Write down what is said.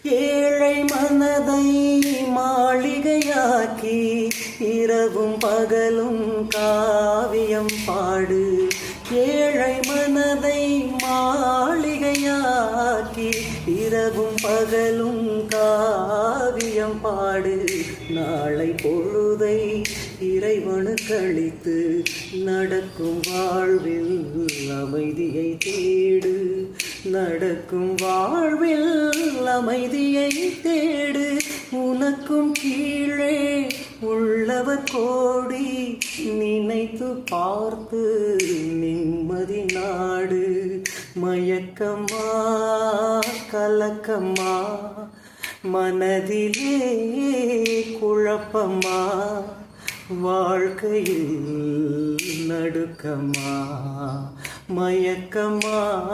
ஏழை மனதை மாளிகையாக்கி இரவும் பகலும் காவியம் பாடு. ஏழை மனதை மாளிகையாக்கி இரவும் பகலும் காவியம் பாடு. நாளை பொழுதை இறைவனுக்களித்து நடக்கும் வாழ்வில் அமைதியை தேடு. நடக்கும் வாழ்வில் அமைதியை தேடு. உனக்கும் கீழே உள்ளவர் கோடி நினைத்து பார்த்து நிம்மதி நாடு. மயக்கமா கலக்கமா மனதிலே குழப்பமா வாழ்க்கையில் நடுக்கமா மயக்கமா